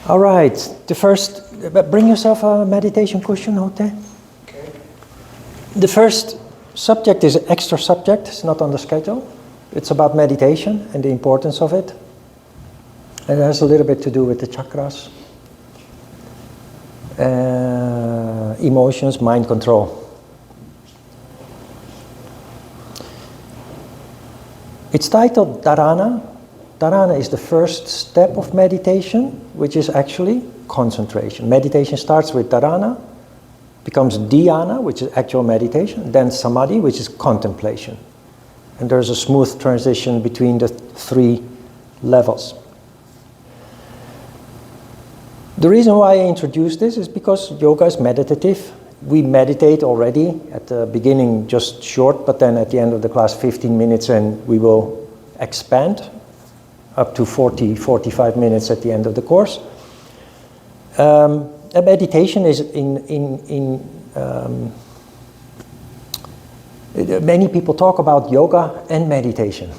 All right, the first, bring yourself a meditation cushion, Hote. Okay. The first subject is an extra subject, it's not on the schedule. It's about meditation and the importance of it. And it has a little bit to do with the chakras, emotions, mind control. It's titled Dharana. Dharana is the first step of meditation, which is actually concentration. Meditation starts with Dharana, becomes Dhyana, which is actual meditation, then Samadhi, which is contemplation. And there's a smooth transition between the three levels. The reason why I introduced this is because yoga is meditative. We meditate already at the beginning, just short, but then at the end of the class, 15 minutes, and we will expand up to 40, 45 minutes at the end of the course. A meditation is many people talk about yoga and meditation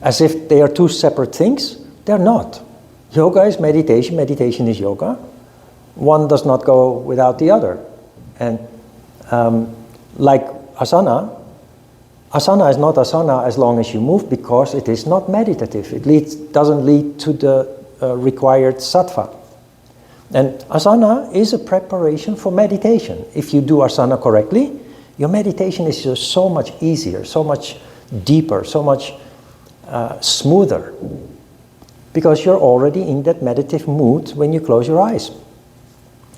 as if they are two separate things. They're not. Yoga is meditation, meditation is yoga. One does not go without the other. And like asana, asana is not asana as long as you move because it is not meditative. It doesn't lead to the required sattva. And asana is a preparation for meditation. If you do asana correctly, your meditation is just so much easier, so much deeper, so much smoother. Because you're already in that meditative mood when you close your eyes.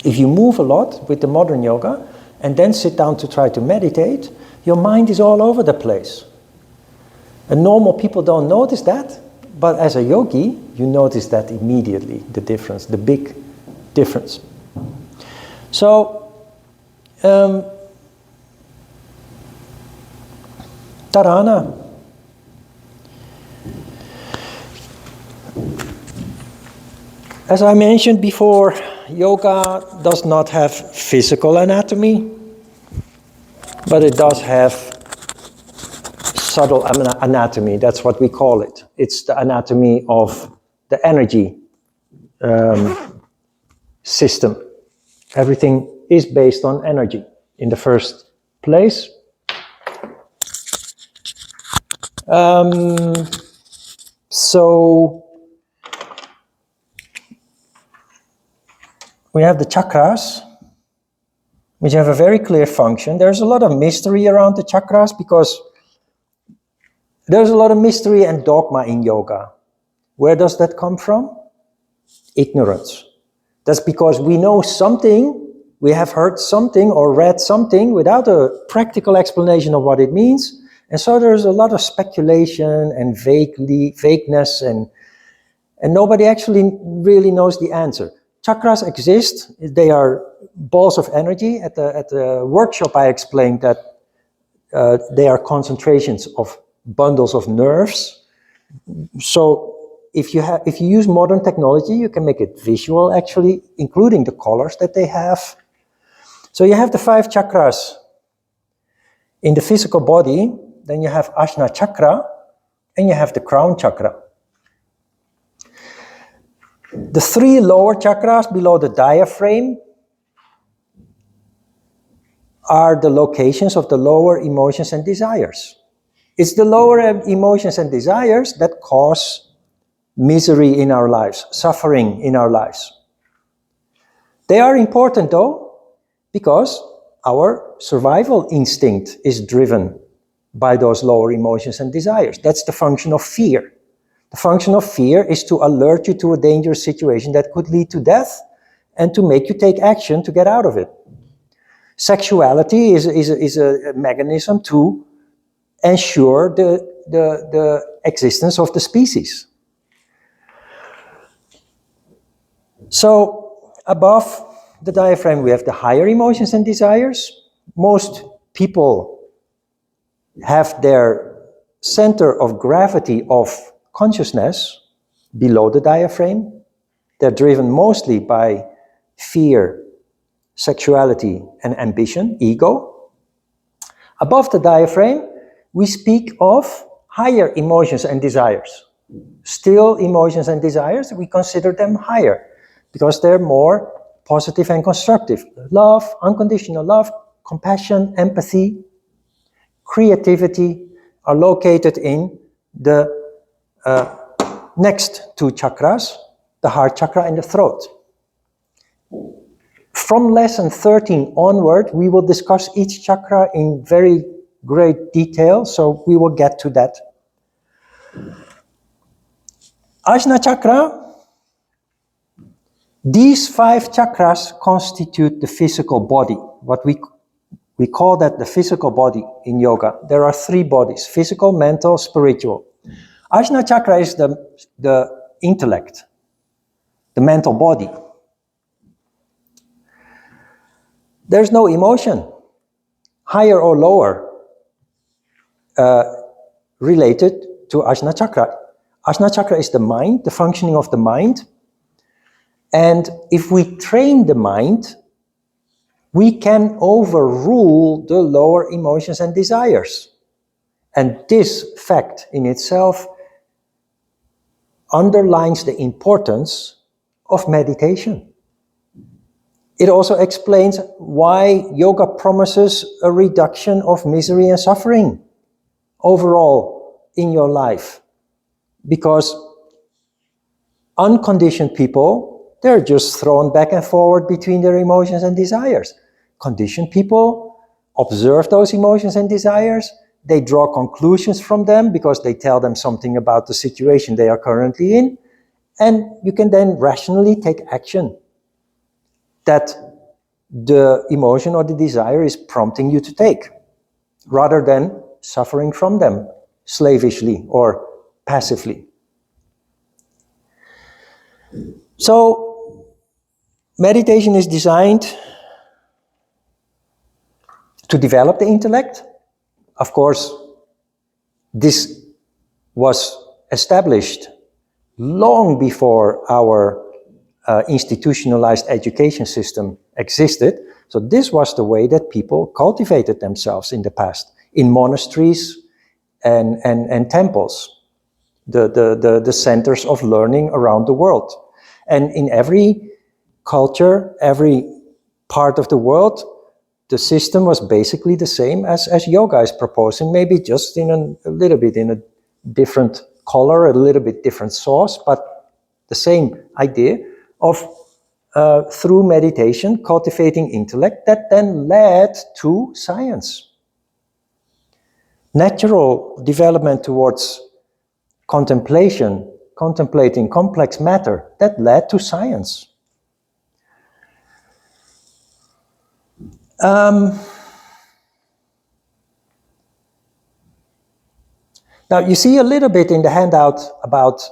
If you move a lot with the modern yoga and then sit down to try to meditate, your mind is all over the place. And normal people don't notice that, but as a yogi, you notice that immediately, the difference, the big difference. So, Dharana. As I mentioned before, yoga does not have physical anatomy, but it does have subtle anatomy. That's what we call it. It's the anatomy of the energy system. Everything is based on energy in the first place. So we have the chakras, which have a very clear function. There's a lot of mystery around the chakras because there's a lot of mystery and dogma in yoga. Where does that come from? Ignorance. That's because we know something, we have heard something or read something without a practical explanation of what it means. And so there's a lot of speculation and vagueness and nobody actually really knows the answer. Chakras exist, they are balls of energy. At the workshop I explained that they are concentrations of bundles of nerves. So if you use modern technology, you can make it visual actually, including the colors that they have. So you have the 5 chakras in the physical body, then you have Ajna chakra, and you have the crown chakra. The 3 lower chakras below the diaphragm are the locations of the lower emotions and desires. It's the lower emotions and desires that cause misery in our lives, suffering in our lives. They are important though, because our survival instinct is driven by those lower emotions and desires. That's the function of fear. The function of fear is to alert you to a dangerous situation that could lead to death and to make you take action to get out of it. Sexuality is a mechanism to ensure the existence of the species. So above the diaphragm we have the higher emotions and desires. Most people have their center of gravity of consciousness below the diaphragm. They're driven mostly by fear, sexuality, and ambition, ego. Above the diaphragm, we speak of higher emotions and desires. Still emotions and desires, we consider them higher. because they're more positive and constructive. Love, unconditional love, compassion, empathy, creativity are located in the next two chakras, the heart chakra and the throat. From lesson 13 onward, we will discuss each chakra in very great detail, so we will get to that. Ajna chakra, these 5 chakras constitute the physical body. What we call that the physical body in yoga. There are 3 bodies: physical, mental, spiritual. Ajna chakra is the intellect, the mental body. There's no emotion, higher or lower, related to Ajna chakra. Ajna chakra is the mind, the functioning of the mind. And if we train the mind, we can overrule the lower emotions and desires. And this fact in itself underlines the importance of meditation. It also explains why yoga promises a reduction of misery and suffering overall in your life. Because unconditioned people, they're just thrown back and forward between their emotions and desires. Conditioned people observe those emotions and desires. They draw conclusions from them because they tell them something about the situation they are currently in. And you can then rationally take action that the emotion or the desire is prompting you to take, rather than suffering from them slavishly or passively. So, meditation is designed to develop the intellect. Of course, this was established long before our institutionalized education system existed. So this was the way that people cultivated themselves in the past, in monasteries and temples, the centers of learning around the world. And in every culture, every part of the world, the system was basically the same as yoga is proposing, maybe just in a little bit in a different color, a little bit different sauce, but the same idea of through meditation cultivating intellect that then led to science. Natural development towards contemplation, contemplating complex matter, that led to science. Now you see a little bit in the handout about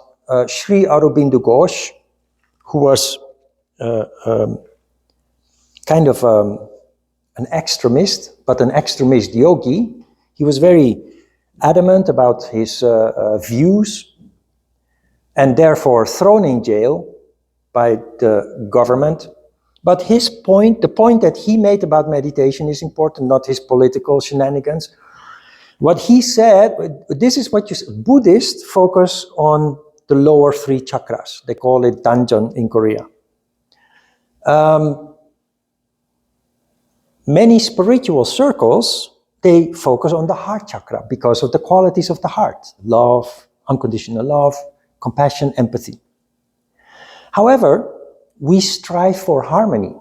Sri Aurobindo Ghosh, who was kind of an extremist, but an extremist yogi. He was very adamant about his views and therefore thrown in jail by the government. But his point, the point that he made about meditation is important, not his political shenanigans. What he said, this is what Buddhists focus on the lower 3 chakras. They call it Danjan in Korea. Many spiritual circles, they focus on the heart chakra because of the qualities of the heart: love, unconditional love, compassion, empathy. However, we strive for harmony.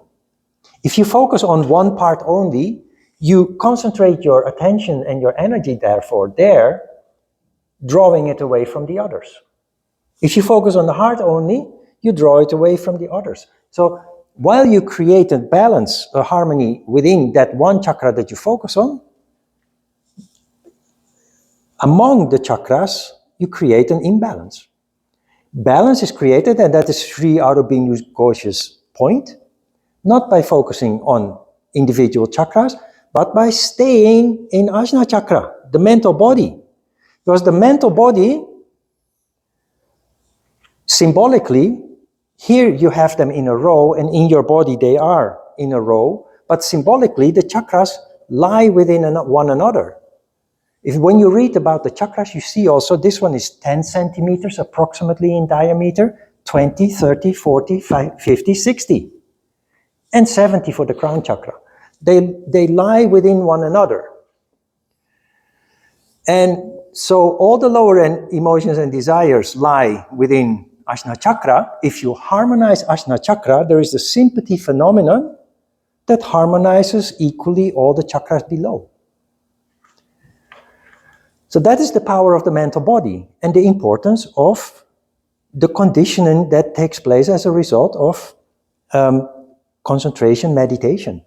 If you focus on one part only, you concentrate your attention and your energy therefore there, drawing it away from the others. If you focus on the heart only, you draw it away from the others. So while you create a balance, a harmony within that one chakra that you focus on, among the chakras, you create an imbalance. Balance is created, and that is Sri Aurobindo Ghosh's point, not by focusing on individual chakras, but by staying in Ajna chakra, the mental body. Because the mental body, symbolically, here you have them in a row, and in your body they are in a row, but symbolically the chakras lie within one another. When you read about the chakras, you see also this one is 10 centimeters approximately in diameter, 20, 30, 40, 50, 60, and 70 for the crown chakra. They lie within one another. And so all the lower end emotions and desires lie within Ajna chakra. If you harmonize Ajna chakra, there is the sympathy phenomenon that harmonizes equally all the chakras below. So that is the power of the mental body and the importance of the conditioning that takes place as a result of concentration meditation.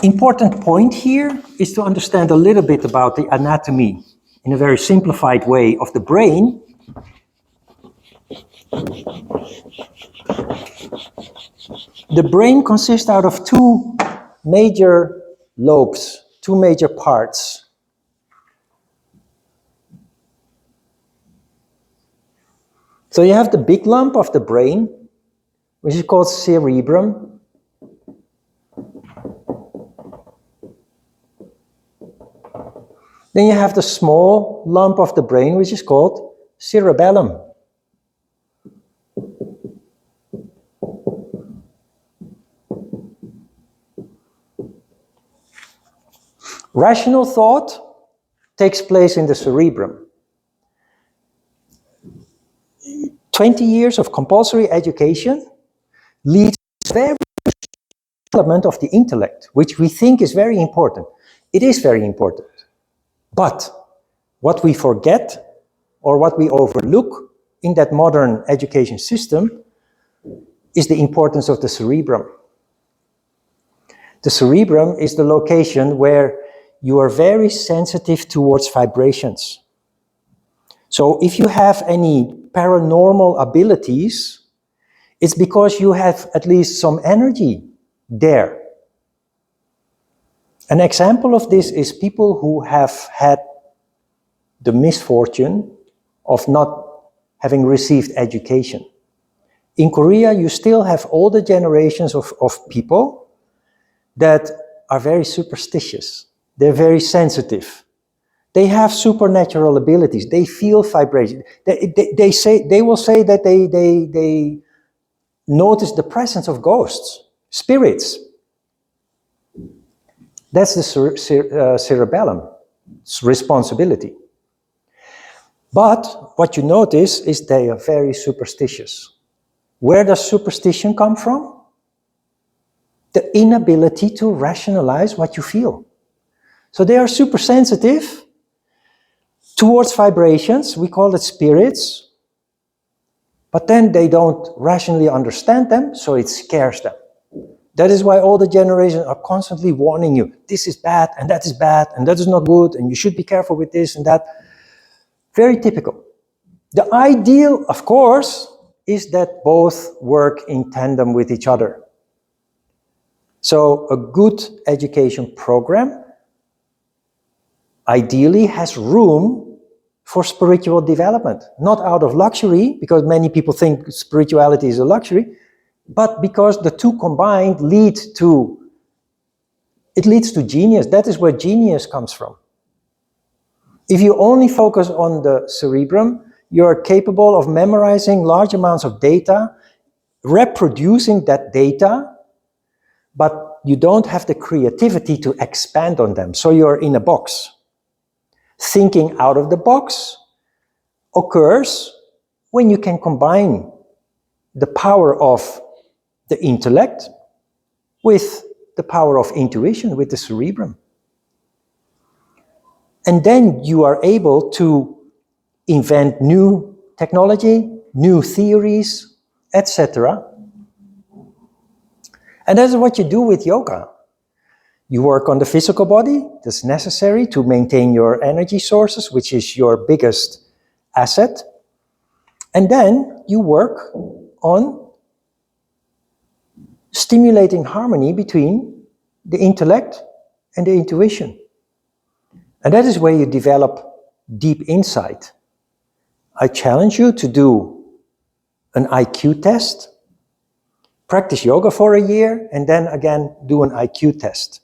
Important point here is to understand a little bit about the anatomy in a very simplified way of the brain. The brain consists out of two major lobes, two major parts. So you have the big lump of the brain, which is called cerebrum. Then you have the small lump of the brain, which is called cerebellum. Rational thought takes place in the cerebrum. 20 years of compulsory education leads to very development of the intellect, which we think is very important. It is very important. But what we forget or what we overlook in that modern education system is the importance of the cerebrum. The cerebrum is the location where you are very sensitive towards vibrations. So if you have any paranormal abilities, it's because you have at least some energy there. An example of this is people who have had the misfortune of not having received education. In Korea, you still have older generations of people that are very superstitious. They're very sensitive. They have supernatural abilities. They feel vibration. They will say that they notice the presence of ghosts, spirits. That's the cerebellum, responsibility. But what you notice is they are very superstitious. Where does superstition come from? The inability to rationalize what you feel. So they are super sensitive towards vibrations, we call it spirits, but then they don't rationally understand them, so it scares them. That is why all the generations are constantly warning you, this is bad, and that is not good, and you should be careful with this and that. Very typical. The ideal, of course, is that both work in tandem with each other. So a good education program ideally has room for spiritual development, not out of luxury, because many people think spirituality is a luxury, but because the two combined leads to genius. That is where genius comes from. If you only focus on the cerebrum, you are capable of memorizing large amounts of data, reproducing that data, but you don't have the creativity to expand on them. So you're in a box. Thinking out of the box occurs when you can combine the power of the intellect with the power of intuition, with the cerebrum. And then you are able to invent new technology, new theories, etc. And that's what you do with yoga. You work on the physical body, that's necessary to maintain your energy sources, which is your biggest asset. And then you work on stimulating harmony between the intellect and the intuition. And that is where you develop deep insight. I challenge you to do an IQ test, practice yoga for a year, and then again do an IQ test.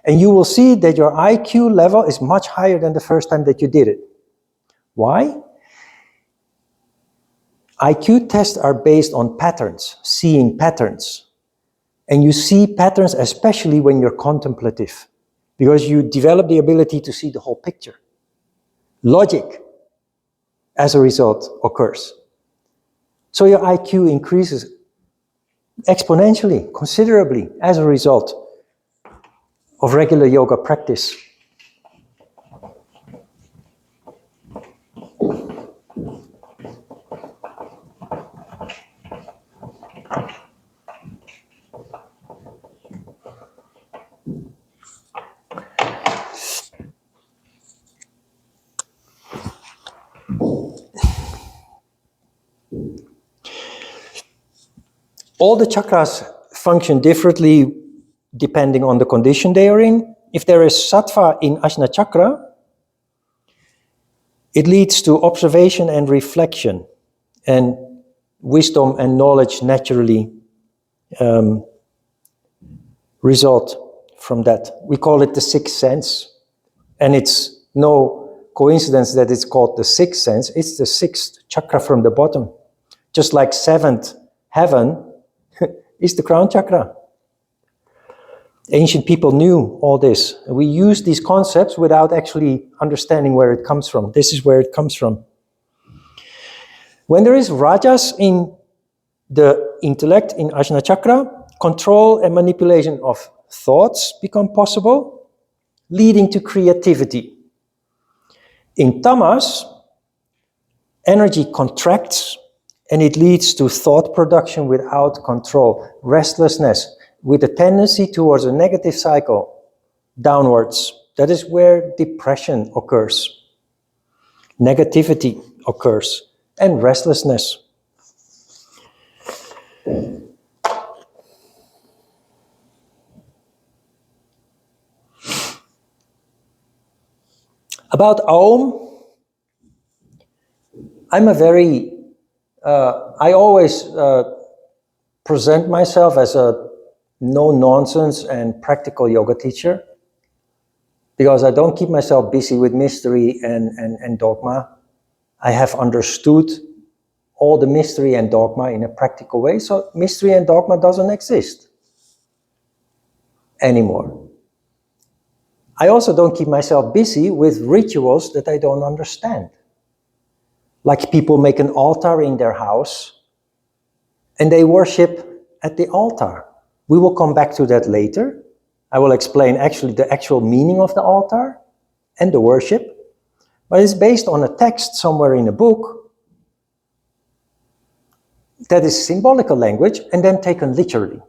And you will see that your IQ level is much higher than the first time that you did it. Why? IQ tests are based on patterns, seeing patterns. And you see patterns especially when you're contemplative, because you develop the ability to see the whole picture. Logic, as a result, occurs. So your IQ increases exponentially, considerably, as a result of regular yoga practice. All the chakras function differently depending on the condition they are in. If there is sattva in Ajna chakra, it leads to observation and reflection, and wisdom and knowledge naturally result from that. We call it the sixth sense, and it's no coincidence that it's called the sixth sense. It's the sixth chakra from the bottom, just like seventh heaven is the crown chakra. Ancient people knew all this. We use these concepts without actually understanding where it comes from. This is where it comes from. When there is rajas in the intellect, in Ajna chakra, control and manipulation of thoughts become possible, leading to creativity. In tamas, energy contracts and it leads to thought production without control, restlessness, with a tendency towards a negative cycle, downwards. That is where depression occurs, negativity occurs, and restlessness. About AUM, I always present myself as a no-nonsense and practical yoga teacher, because I don't keep myself busy with mystery and dogma. I have understood all the mystery and dogma in a practical way, so mystery and dogma doesn't exist anymore. I also don't keep myself busy with rituals that I don't understand. Like people make an altar in their house and they worship at the altar. We will come back to that later. I will explain actually the actual meaning of the altar and the worship, but it's based on a text somewhere in a book that is symbolical language and then taken literally.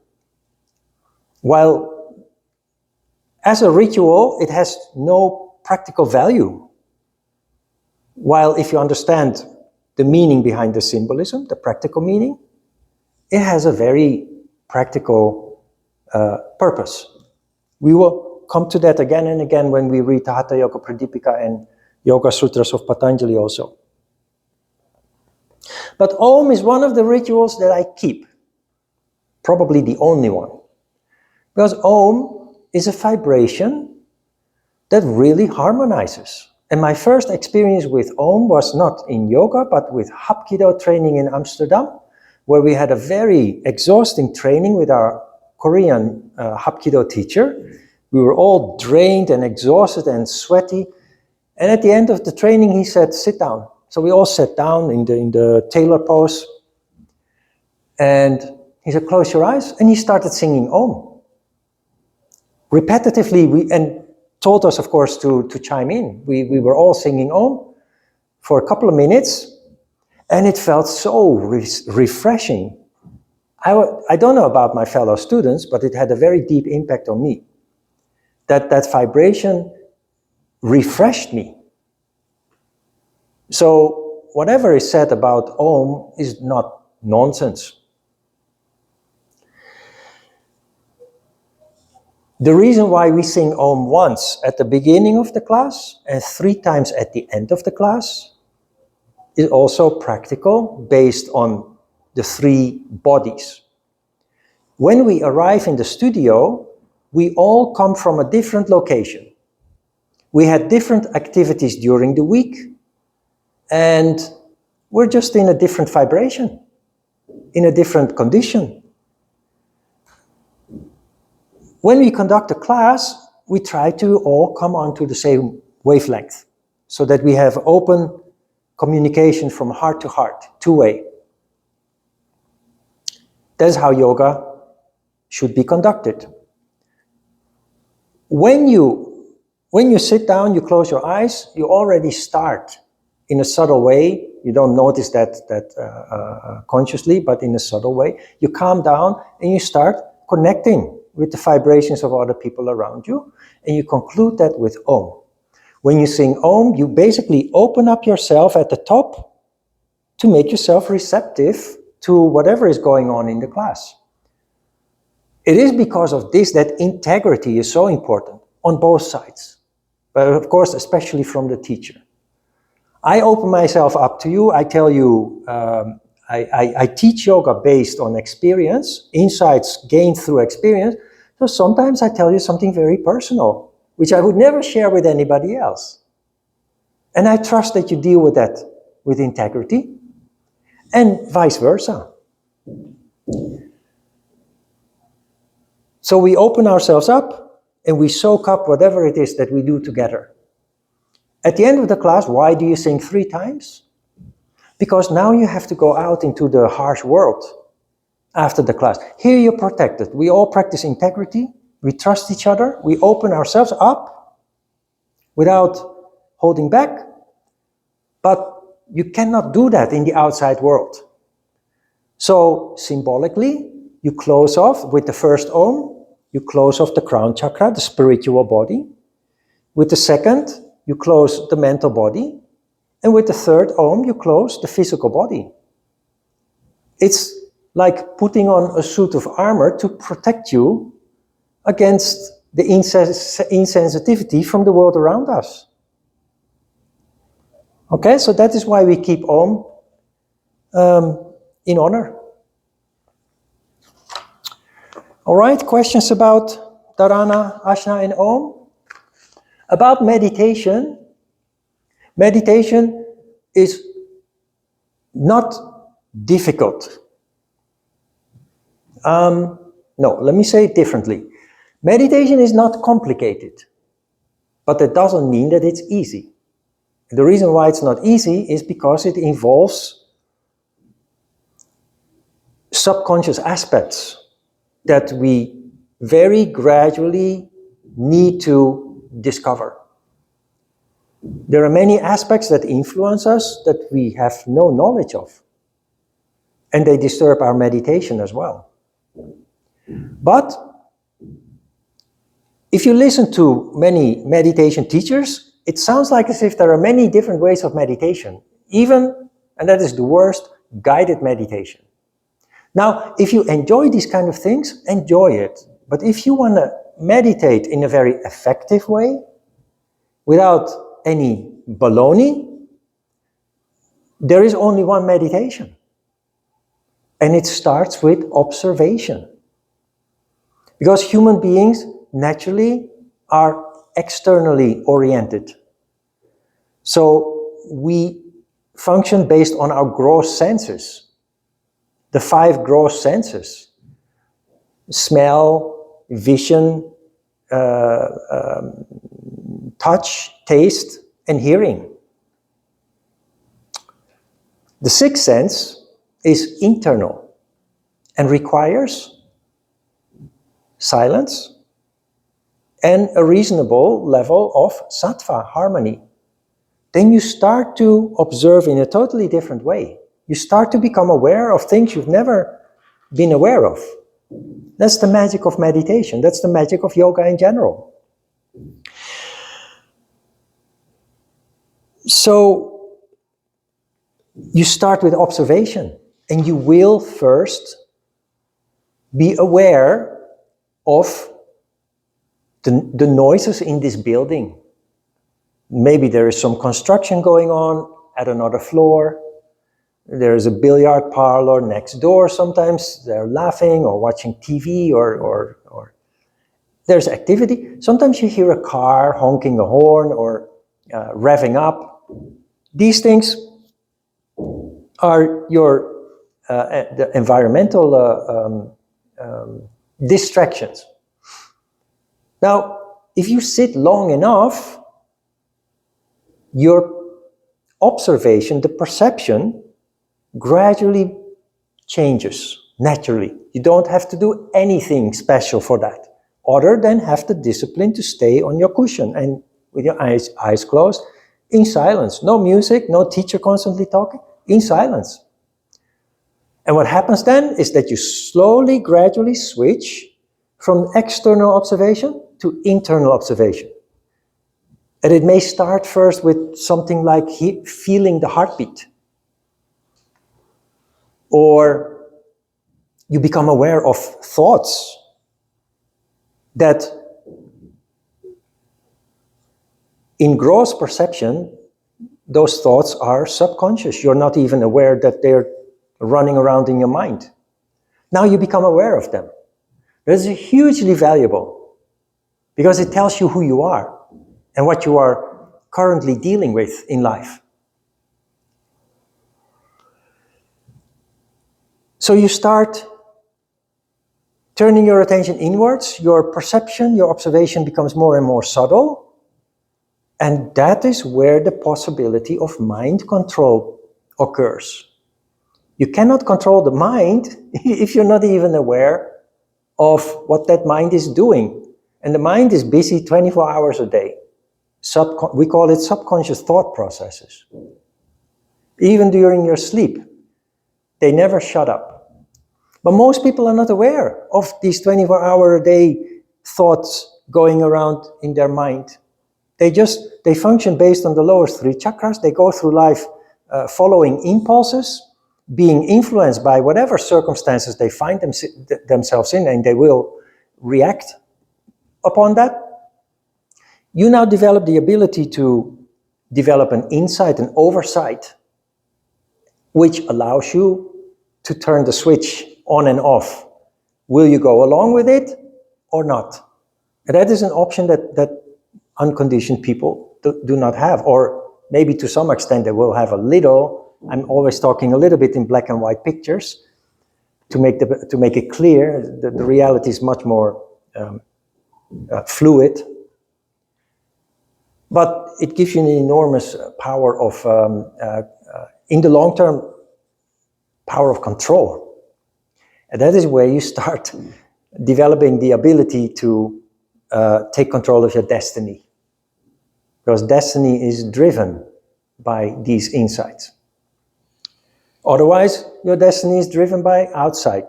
While as a ritual, it has no practical value. While if you understand the meaning behind the symbolism, the practical meaning, it has a very practical purpose. We will come to that again and again when we read the Hatha Yoga Pradipika and Yoga Sutras of Patanjali also. But Om is one of the rituals that I keep, probably the only one. Because Om is a vibration that really harmonizes. And my first experience with Om was not in yoga, but with Hapkido training in Amsterdam, where we had a very exhausting training with our Korean Hapkido teacher. We were all drained and exhausted and sweaty. And at the end of the training, he said, sit down. So we all sat down in the tailor pose. And he said, close your eyes. And he started singing Om. Repetitively, and told us, of course, to chime in. We were all singing Om for a couple of minutes. And it felt so refreshing. I don't know about my fellow students, but it had a very deep impact on me. That vibration refreshed me. So whatever is said about Om is not nonsense. The reason why we sing Om once at the beginning of the class and 3 times at the end of the class is also practical, based on the 3 bodies. When we arrive in the studio, we all come from a different location. We had different activities during the week, and We're just in a different vibration, in a different condition. When we conduct a class, we try to all come onto the same wavelength so that we have open communication from heart to heart, two-way. That's how yoga should be conducted. When you sit down, you close your eyes, you already start in a subtle way. You don't notice that consciously, but in a subtle way. You calm down and you start connecting with the vibrations of other people around you, and you conclude that with Om. When you sing Om, you basically open up yourself at the top to make yourself receptive to whatever is going on in the class. It is because of this that integrity is so important on both sides, but of course, especially from the teacher. I open myself up to you. I tell you, I teach yoga based on experience, insights gained through experience. So sometimes I tell you something very personal, which I would never share with anybody else. And I trust that you deal with that with integrity, and vice versa. So we open ourselves up and we soak up whatever it is that we do together. At the end of the class, why do you sing 3 times? Because now you have to go out into the harsh world after the class. Here you're protected. We all practice integrity. We trust each other. We open ourselves up without holding back. But you cannot do that in the outside world. So symbolically, you close off with the first Om. You close off the crown chakra, the spiritual body. With the second, you close the mental body. And with the third Om, you close the physical body. It's like putting on a suit of armor to protect you against the insensitivity from the world around us. Okay, so that is why we keep Om in honor. All right, questions about Dharana, Ajna, and Om? About meditation, meditation is not difficult. No, let me say it differently. Meditation is not complicated, but that doesn't mean that it's easy. The reason why it's not easy is because it involves subconscious aspects that we very gradually need to discover. There are many aspects that influence us that we have no knowledge of, and they disturb our meditation as well. But if you listen to many meditation teachers, it sounds like as if there are many different ways of meditation, even, and that is the worst, guided meditation. Now, if you enjoy these kind of things, enjoy it. But if you want to meditate in a very effective way, without any baloney, there is only one meditation. And it starts with observation. Because human beings naturally are externally oriented. So we function based on our gross senses. The 5 gross senses: smell, vision, touch, taste, and hearing. The 6th sense is internal and requires silence and a reasonable level of sattva, harmony. Then you start to observe in a totally different way. You start to become aware of things you've never been aware of. That's the magic of meditation. That's the magic of yoga in general. So you start with observation, and you will first be aware of the noises in this building. Maybe there is some construction going on at another floor. There is a billiard parlor next door. Sometimes they're laughing or watching TV or there's activity. Sometimes you hear a car honking a horn or revving up. These things are your the environmental distractions. Now, if you sit long enough, your observation, the perception, gradually changes naturally. You don't have to do anything special for that, other than have the discipline to stay on your cushion and with your eyes closed, in silence. No music, no teacher constantly talking, in silence. And what happens then is that you slowly, gradually switch from external observation to internal observation. And it may start first with something like feeling the heartbeat. Or you become aware of thoughts that in gross perception, those thoughts are subconscious. You're not even aware that they're running around in your mind. Now you become aware of them. This is hugely valuable because it tells you who you are and what you are currently dealing with in life. So you start turning your attention inwards, your perception, your observation becomes more and more subtle, and that is where the possibility of mind control occurs. You cannot control the mind if you're not even aware of what that mind is doing. And the mind is busy 24 hours a day. We call it subconscious thought processes. Even during your sleep, they never shut up. But most people are not aware of these 24-hour-a-day thoughts going around in their mind. They function based on the lowest three chakras. They go through life following impulses, being influenced by whatever circumstances they find themselves in, and they will react upon that. You now develop the ability to develop an insight, an oversight, which allows you to turn the switch on and off. Will you go along with it or not? And that is an option that unconditioned people do not have, or maybe to some extent they will have a little. I'm always talking a little bit in black and white pictures to make it clear that the reality is much more fluid. But it gives you an enormous power of, in the long term, power of control. And that is where you start developing the ability to take control of your destiny. Because destiny is driven by these insights. Otherwise, your destiny is driven by outside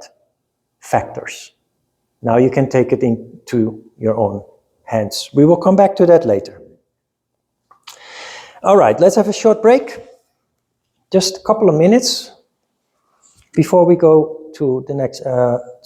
factors. Now you can take it into your own hands. We will come back to that later. All right, let's have a short break. Just a couple of minutes before we go to the next